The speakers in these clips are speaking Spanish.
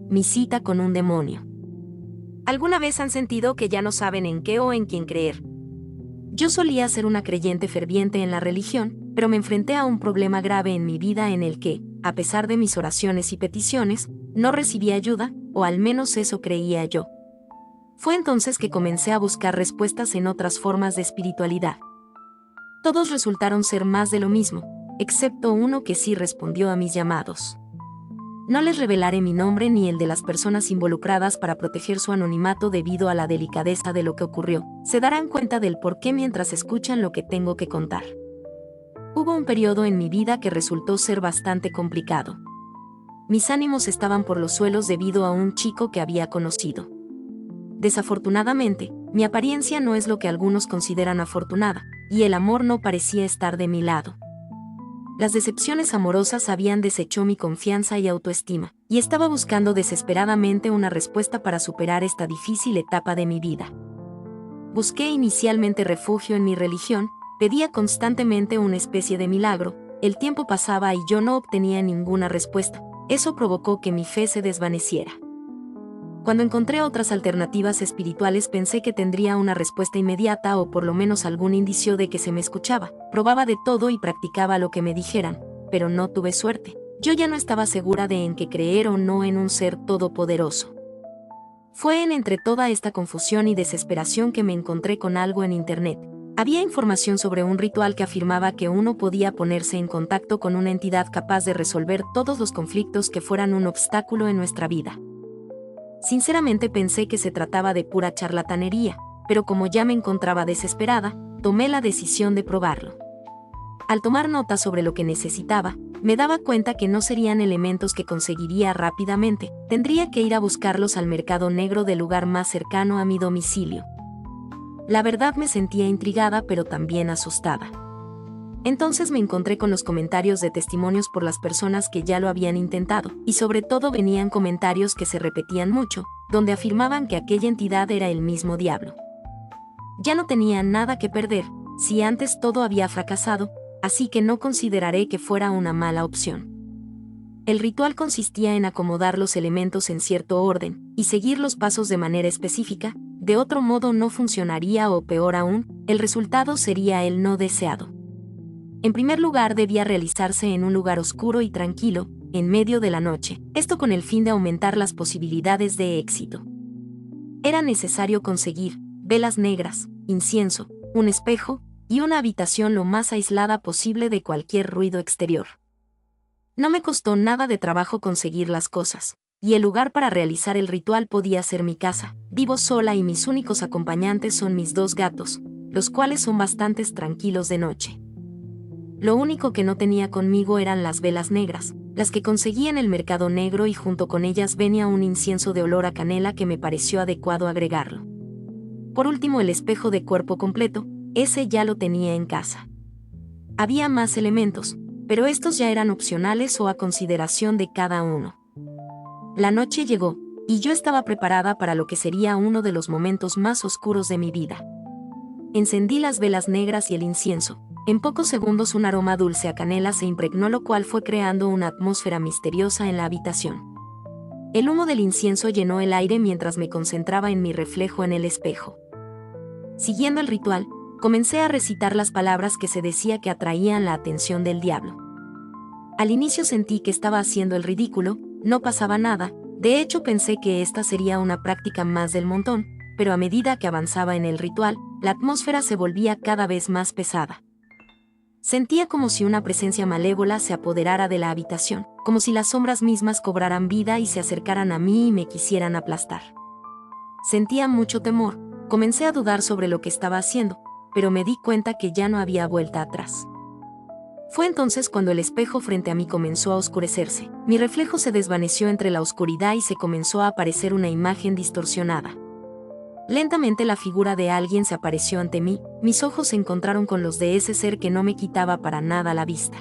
mi cita con un demonio. ¿Alguna vez han sentido que ya no saben en qué o en quién creer? Yo solía ser una creyente ferviente en la religión, pero me enfrenté a un problema grave en mi vida en el que, a pesar de mis oraciones y peticiones, no recibí ayuda, o al menos eso creía yo. Fue entonces que comencé a buscar respuestas en otras formas de espiritualidad. Todos resultaron ser más de lo mismo, excepto uno que sí respondió a mis llamados. No les revelaré mi nombre ni el de las personas involucradas para proteger su anonimato debido a la delicadeza de lo que ocurrió. Se darán cuenta del por qué mientras escuchan lo que tengo que contar. Hubo un periodo en mi vida que resultó ser bastante complicado. Mis ánimos estaban por los suelos debido a un chico que había conocido. Desafortunadamente, mi apariencia no es lo que algunos consideran afortunada, y el amor no parecía estar de mi lado. Las decepciones amorosas habían deshecho mi confianza y autoestima, y estaba buscando desesperadamente una respuesta para superar esta difícil etapa de mi vida. Busqué inicialmente refugio en mi religión, pedía constantemente una especie de milagro, el tiempo pasaba y yo no obtenía ninguna respuesta, eso provocó que mi fe se desvaneciera. Cuando encontré otras alternativas espirituales pensé que tendría una respuesta inmediata o por lo menos algún indicio de que se me escuchaba. Probaba de todo y practicaba lo que me dijeran, pero no tuve suerte. Yo ya no estaba segura de en qué creer o no en un ser todopoderoso. Fue entre toda esta confusión y desesperación que me encontré con algo en internet. Había información sobre un ritual que afirmaba que uno podía ponerse en contacto con una entidad capaz de resolver todos los conflictos que fueran un obstáculo en nuestra vida. Sinceramente pensé que se trataba de pura charlatanería, pero como ya me encontraba desesperada, tomé la decisión de probarlo. Al tomar nota sobre lo que necesitaba, me daba cuenta que no serían elementos que conseguiría rápidamente, tendría que ir a buscarlos al mercado negro del lugar más cercano a mi domicilio. La verdad me sentía intrigada pero también asustada. Entonces me encontré con los comentarios de testimonios por las personas que ya lo habían intentado, y sobre todo venían comentarios que se repetían mucho, donde afirmaban que aquella entidad era el mismo diablo. Ya no tenía nada que perder, si antes todo había fracasado, así que no consideraré que fuera una mala opción. El ritual consistía en acomodar los elementos en cierto orden, y seguir los pasos de manera específica, de otro modo no funcionaría o peor aún, el resultado sería el no deseado. En primer lugar debía realizarse en un lugar oscuro y tranquilo, en medio de la noche, esto con el fin de aumentar las posibilidades de éxito. Era necesario conseguir velas negras, incienso, un espejo, y una habitación lo más aislada posible de cualquier ruido exterior. No me costó nada de trabajo conseguir las cosas, y el lugar para realizar el ritual podía ser mi casa. Vivo sola y mis únicos acompañantes son mis 2 gatos, los cuales son bastante tranquilos de noche. Lo único que no tenía conmigo eran las velas negras, las que conseguí en el mercado negro y junto con ellas venía un incienso de olor a canela que me pareció adecuado agregarlo. Por último el espejo de cuerpo completo, ese ya lo tenía en casa. Había más elementos, pero estos ya eran opcionales o a consideración de cada uno. La noche llegó, y yo estaba preparada para lo que sería uno de los momentos más oscuros de mi vida. Encendí las velas negras y el incienso. En pocos segundos un aroma dulce a canela se impregnó, lo cual fue creando una atmósfera misteriosa en la habitación. El humo del incienso llenó el aire mientras me concentraba en mi reflejo en el espejo. Siguiendo el ritual, comencé a recitar las palabras que se decía que atraían la atención del diablo. Al inicio sentí que estaba haciendo el ridículo, no pasaba nada, de hecho pensé que esta sería una práctica más del montón, pero a medida que avanzaba en el ritual, la atmósfera se volvía cada vez más pesada. Sentía como si una presencia malévola se apoderara de la habitación, como si las sombras mismas cobraran vida y se acercaran a mí y me quisieran aplastar. Sentía mucho temor, comencé a dudar sobre lo que estaba haciendo, pero me di cuenta que ya no había vuelta atrás. Fue entonces cuando el espejo frente a mí comenzó a oscurecerse, mi reflejo se desvaneció entre la oscuridad y se comenzó a aparecer una imagen distorsionada. Lentamente la figura de alguien se apareció ante mí, mis ojos se encontraron con los de ese ser que no me quitaba para nada la vista.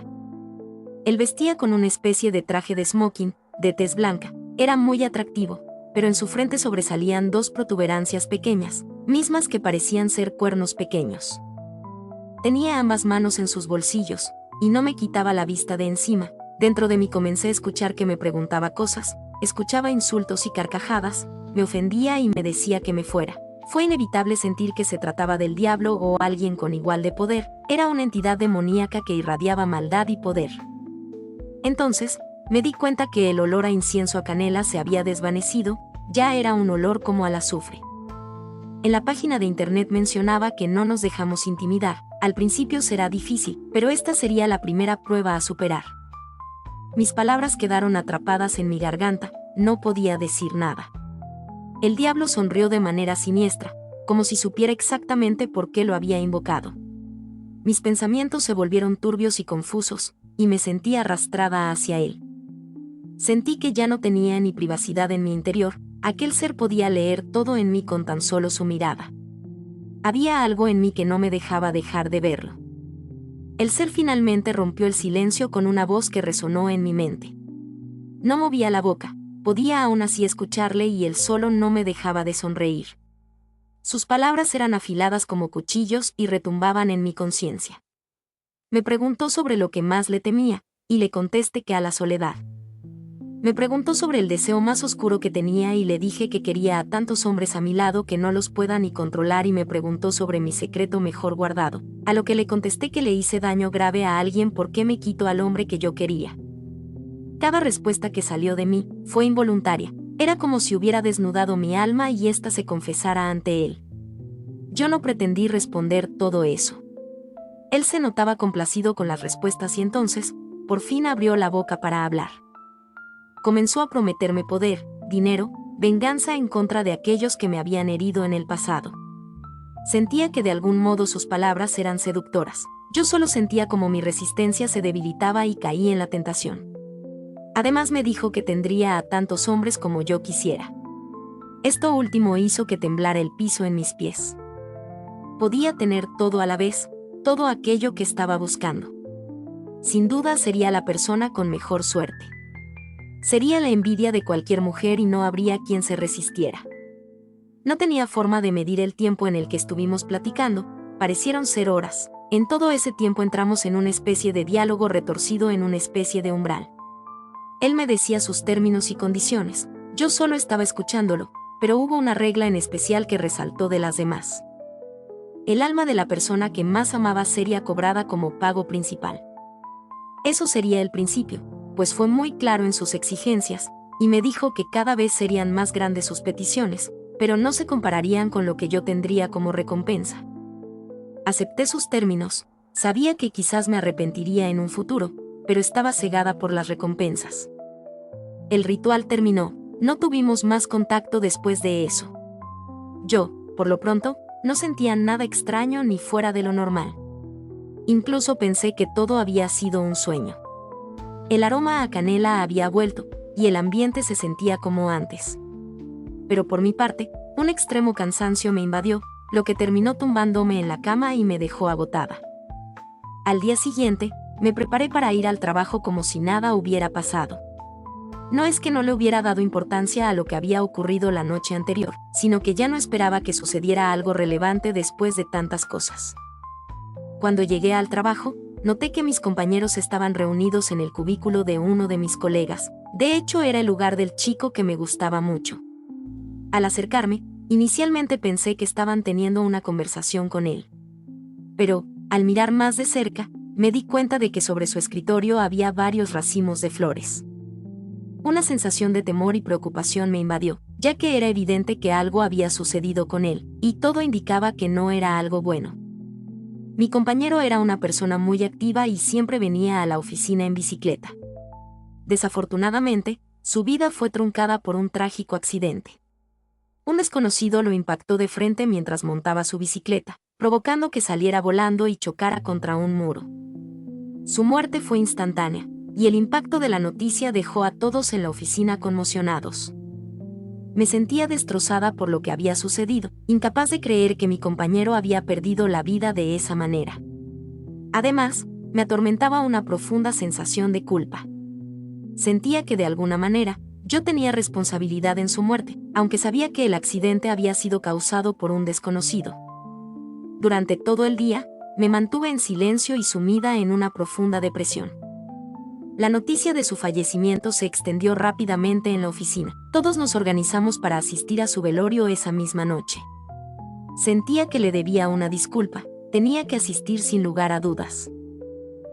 Él vestía con una especie de traje de smoking, de tez blanca, era muy atractivo, pero en su frente sobresalían 2 protuberancias pequeñas, mismas que parecían ser cuernos pequeños. Tenía ambas manos en sus bolsillos, y no me quitaba la vista de encima, Dentro de mí comencé a escuchar que me preguntaba cosas, escuchaba insultos y carcajadas, me ofendía y me decía que me fuera. Fue inevitable sentir que se trataba del diablo o alguien con igual de poder, era una entidad demoníaca que irradiaba maldad y poder. Entonces, me di cuenta que el olor a incienso a canela se había desvanecido, ya era un olor como al azufre. En la página de internet mencionaba que no nos dejamos intimidar, al principio será difícil, pero esta sería la primera prueba a superar. Mis palabras quedaron atrapadas en mi garganta, no podía decir nada. El diablo sonrió de manera siniestra, como si supiera exactamente por qué lo había invocado. Mis pensamientos se volvieron turbios y confusos, y me sentí arrastrada hacia él. Sentí que ya no tenía ni privacidad en mi interior, aquel ser podía leer todo en mí con tan solo su mirada. Había algo en mí que no me dejaba dejar de verlo. El ser finalmente rompió el silencio con una voz que resonó en mi mente. No movía la boca, podía aún así escucharle y él solo no me dejaba de sonreír. Sus palabras eran afiladas como cuchillos y retumbaban en mi conciencia. Me preguntó sobre lo que más le temía, y le contesté que a la soledad. Me preguntó sobre el deseo más oscuro que tenía y le dije que quería a tantos hombres a mi lado que no los pueda ni controlar y me preguntó sobre mi secreto mejor guardado, a lo que le contesté que le hice daño grave a alguien porque me quitó al hombre que yo quería. Cada respuesta que salió de mí fue involuntaria, era como si hubiera desnudado mi alma y ésta se confesara ante él. Yo no pretendí responder todo eso. Él se notaba complacido con las respuestas y entonces, por fin abrió la boca para hablar. Comenzó a prometerme poder, dinero, venganza en contra de aquellos que me habían herido en el pasado. Sentía que de algún modo sus palabras eran seductoras. Yo solo sentía como mi resistencia se debilitaba y caí en la tentación. Además me dijo que tendría a tantos hombres como yo quisiera. Esto último hizo que temblara el piso en mis pies. Podía tener todo a la vez, todo aquello que estaba buscando. Sin duda sería la persona con mejor suerte. Sería la envidia de cualquier mujer y no habría quien se resistiera. No tenía forma de medir el tiempo en el que estuvimos platicando, parecieron ser horas. En todo ese tiempo entramos en una especie de diálogo retorcido en una especie de umbral. Él me decía sus términos y condiciones, yo solo estaba escuchándolo, pero hubo una regla en especial que resaltó de las demás. El alma de la persona que más amaba sería cobrada como pago principal. Eso sería el principio, pues fue muy claro en sus exigencias, y me dijo que cada vez serían más grandes sus peticiones, pero no se compararían con lo que yo tendría como recompensa. Acepté sus términos, sabía que quizás me arrepentiría en un futuro, pero estaba cegada por las recompensas. El ritual terminó, no tuvimos más contacto después de eso. Yo, por lo pronto, no sentía nada extraño ni fuera de lo normal. Incluso pensé que todo había sido un sueño. El aroma a canela había vuelto, y el ambiente se sentía como antes. Pero por mi parte, un extremo cansancio me invadió, lo que terminó tumbándome en la cama y me dejó agotada. Al día siguiente, me preparé para ir al trabajo como si nada hubiera pasado. No es que no le hubiera dado importancia a lo que había ocurrido la noche anterior, sino que ya no esperaba que sucediera algo relevante después de tantas cosas. Cuando llegué al trabajo, noté que mis compañeros estaban reunidos en el cubículo de uno de mis colegas. De hecho, era el lugar del chico que me gustaba mucho. Al acercarme, inicialmente pensé que estaban teniendo una conversación con él. Pero, al mirar más de cerca, me di cuenta de que sobre su escritorio había varios racimos de flores. Una sensación de temor y preocupación me invadió, ya que era evidente que algo había sucedido con él, y todo indicaba que no era algo bueno. Mi compañero era una persona muy activa y siempre venía a la oficina en bicicleta. Desafortunadamente, su vida fue truncada por un trágico accidente. Un desconocido lo impactó de frente mientras montaba su bicicleta, provocando que saliera volando y chocara contra un muro. Su muerte fue instantánea, y el impacto de la noticia dejó a todos en la oficina conmocionados. Me sentía destrozada por lo que había sucedido, incapaz de creer que mi compañero había perdido la vida de esa manera. Además, me atormentaba una profunda sensación de culpa. Sentía que de alguna manera, yo tenía responsabilidad en su muerte, aunque sabía que el accidente había sido causado por un desconocido. Durante todo el día, me mantuve en silencio y sumida en una profunda depresión. La noticia de su fallecimiento se extendió rápidamente en la oficina. Todos nos organizamos para asistir a su velorio esa misma noche. Sentía que le debía una disculpa, tenía que asistir sin lugar a dudas.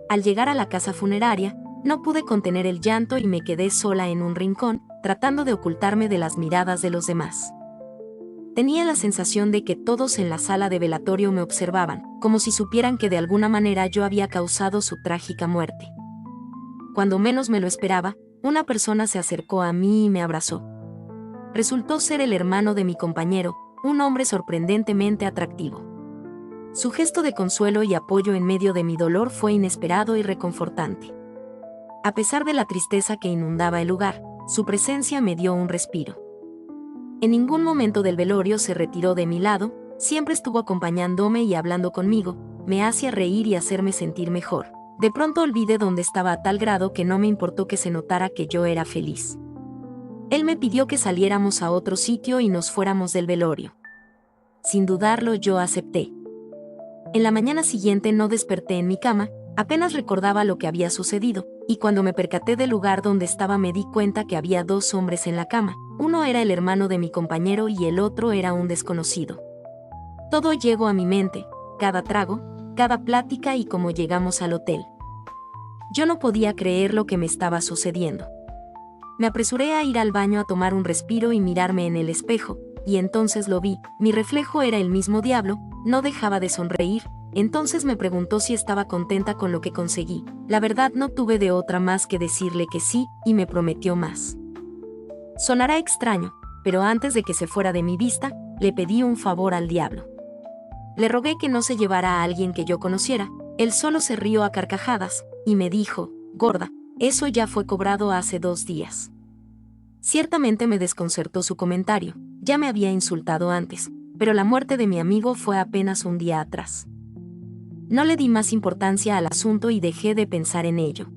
Al llegar a la casa funeraria, no pude contener el llanto y me quedé sola en un rincón, tratando de ocultarme de las miradas de los demás. Tenía la sensación de que todos en la sala de velatorio me observaban, como si supieran que de alguna manera yo había causado su trágica muerte. Cuando menos me lo esperaba, una persona se acercó a mí y me abrazó. Resultó ser el hermano de mi compañero, un hombre sorprendentemente atractivo. Su gesto de consuelo y apoyo en medio de mi dolor fue inesperado y reconfortante. A pesar de la tristeza que inundaba el lugar, su presencia me dio un respiro. En ningún momento del velorio se retiró de mi lado, siempre estuvo acompañándome y hablando conmigo, me hacía reír y hacerme sentir mejor. De pronto olvidé dónde estaba a tal grado que no me importó que se notara que yo era feliz. Él me pidió que saliéramos a otro sitio y nos fuéramos del velorio. Sin dudarlo, yo acepté. En la mañana siguiente no desperté en mi cama, apenas recordaba lo que había sucedido, y cuando me percaté del lugar donde estaba me di cuenta que había 2 hombres en la cama. Uno era el hermano de mi compañero y el otro era un desconocido. Todo llegó a mi mente, cada trago, cada plática y cómo llegamos al hotel. Yo no podía creer lo que me estaba sucediendo. Me apresuré a ir al baño a tomar un respiro y mirarme en el espejo, y entonces lo vi, mi reflejo era el mismo diablo, no dejaba de sonreír. Entonces me preguntó si estaba contenta con lo que conseguí. La verdad no tuve de otra más que decirle que sí, y me prometió más. Sonará extraño, pero antes de que se fuera de mi vista, le pedí un favor al diablo. Le rogué que no se llevara a alguien que yo conociera, él solo se rió a carcajadas, y me dijo, gorda, eso ya fue cobrado hace 2 días. Ciertamente me desconcertó su comentario, ya me había insultado antes, pero la muerte de mi amigo fue apenas un día atrás. No le di más importancia al asunto y dejé de pensar en ello.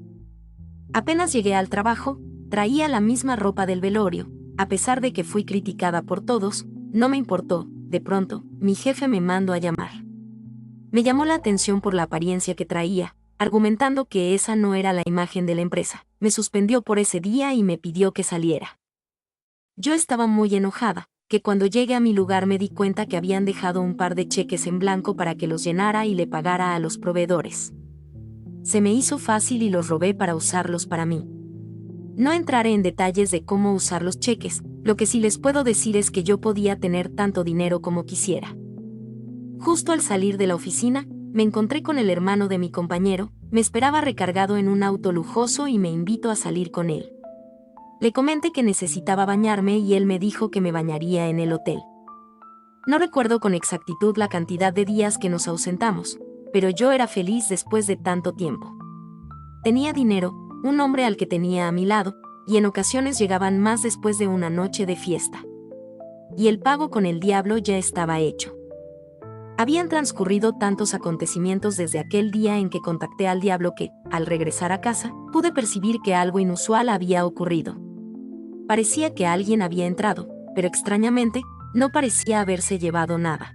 Apenas llegué al trabajo, traía la misma ropa del velorio, a pesar de que fui criticada por todos, no me importó. De pronto, mi jefe me mandó a llamar. Me llamó la atención por la apariencia que traía, argumentando que esa no era la imagen de la empresa. Me suspendió por ese día y me pidió que saliera. Yo estaba muy enojada, que cuando llegué a mi lugar me di cuenta que habían dejado un par de cheques en blanco para que los llenara y le pagara a los proveedores. Se me hizo fácil y los robé para usarlos para mí. No entraré en detalles de cómo usar los cheques, lo que sí les puedo decir es que yo podía tener tanto dinero como quisiera. Justo al salir de la oficina, me encontré con el hermano de mi compañero, me esperaba recargado en un auto lujoso y me invitó a salir con él. Le comenté que necesitaba bañarme y él me dijo que me bañaría en el hotel. No recuerdo con exactitud la cantidad de días que nos ausentamos, pero yo era feliz después de tanto tiempo. Tenía dinero, un hombre al que tenía a mi lado, y en ocasiones llegaban más después de una noche de fiesta. Y el pago con el diablo ya estaba hecho. Habían transcurrido tantos acontecimientos desde aquel día en que contacté al diablo que, al regresar a casa, pude percibir que algo inusual había ocurrido. Parecía que alguien había entrado, pero extrañamente, no parecía haberse llevado nada.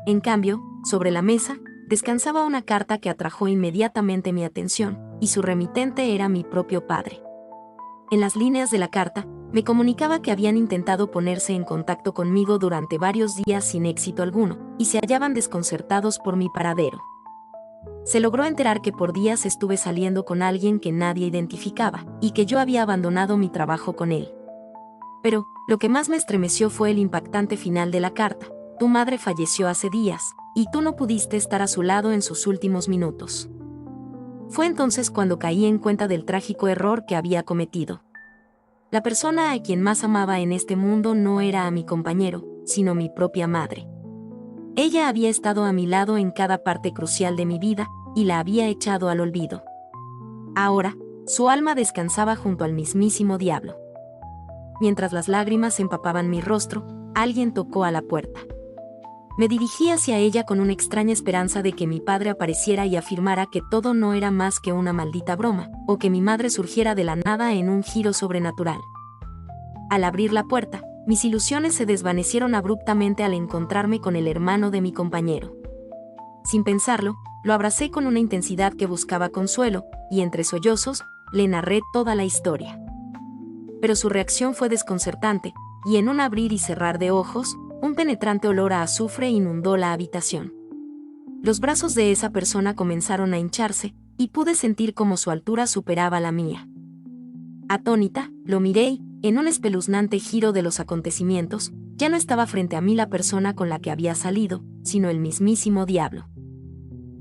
En cambio, sobre la mesa, descansaba una carta que atrajo inmediatamente mi atención, y su remitente era mi propio padre. En las líneas de la carta, me comunicaba que habían intentado ponerse en contacto conmigo durante varios días sin éxito alguno, y se hallaban desconcertados por mi paradero. Se logró enterar que por días estuve saliendo con alguien que nadie identificaba, y que yo había abandonado mi trabajo con él. Pero, lo que más me estremeció fue el impactante final de la carta. Tu madre falleció hace días, y tú no pudiste estar a su lado en sus últimos minutos. Fue entonces cuando caí en cuenta del trágico error que había cometido. La persona a quien más amaba en este mundo no era a mi compañero, sino mi propia madre. Ella había estado a mi lado en cada parte crucial de mi vida, y la había echado al olvido. Ahora, su alma descansaba junto al mismísimo diablo. Mientras las lágrimas empapaban mi rostro, alguien tocó a la puerta. Me dirigí hacia ella con una extraña esperanza de que mi padre apareciera y afirmara que todo no era más que una maldita broma, o que mi madre surgiera de la nada en un giro sobrenatural. Al abrir la puerta, mis ilusiones se desvanecieron abruptamente al encontrarme con el hermano de mi compañero. Sin pensarlo, lo abracé con una intensidad que buscaba consuelo, y entre sollozos, le narré toda la historia. Pero su reacción fue desconcertante, y en un abrir y cerrar de ojos, un penetrante olor a azufre inundó la habitación. Los brazos de esa persona comenzaron a hincharse, y pude sentir cómo su altura superaba la mía. Atónita, lo miré y, en un espeluznante giro de los acontecimientos, ya no estaba frente a mí la persona con la que había salido, sino el mismísimo diablo.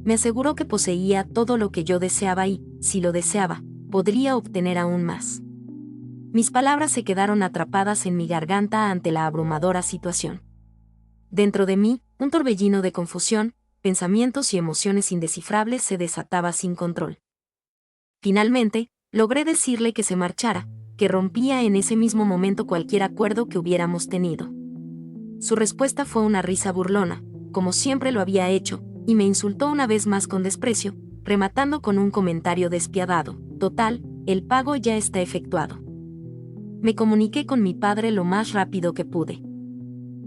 Me aseguró que poseía todo lo que yo deseaba y, si lo deseaba, podría obtener aún más. Mis palabras se quedaron atrapadas en mi garganta ante la abrumadora situación. Dentro de mí, un torbellino de confusión, pensamientos y emociones indescifrables se desataba sin control. Finalmente, logré decirle que se marchara, que rompía en ese mismo momento cualquier acuerdo que hubiéramos tenido. Su respuesta fue una risa burlona, como siempre lo había hecho, y me insultó una vez más con desprecio, rematando con un comentario despiadado: total, el pago ya está efectuado. Me comuniqué con mi padre lo más rápido que pude.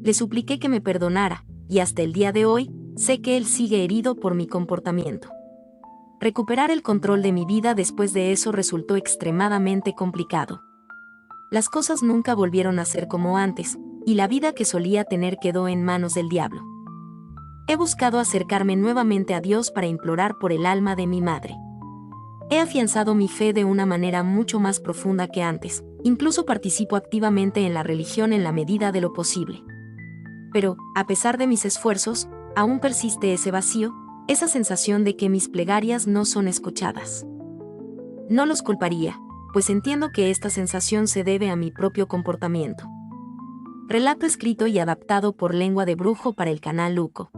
Le supliqué que me perdonara, y hasta el día de hoy, sé que él sigue herido por mi comportamiento. Recuperar el control de mi vida después de eso resultó extremadamente complicado. Las cosas nunca volvieron a ser como antes, y la vida que solía tener quedó en manos del diablo. He buscado acercarme nuevamente a Dios para implorar por el alma de mi madre. He afianzado mi fe de una manera mucho más profunda que antes, incluso participo activamente en la religión en la medida de lo posible. Pero, a pesar de mis esfuerzos, aún persiste ese vacío, esa sensación de que mis plegarias no son escuchadas. No los culparía, pues entiendo que esta sensación se debe a mi propio comportamiento. Relato escrito y adaptado por Lengua de Brujo para el canal Luco.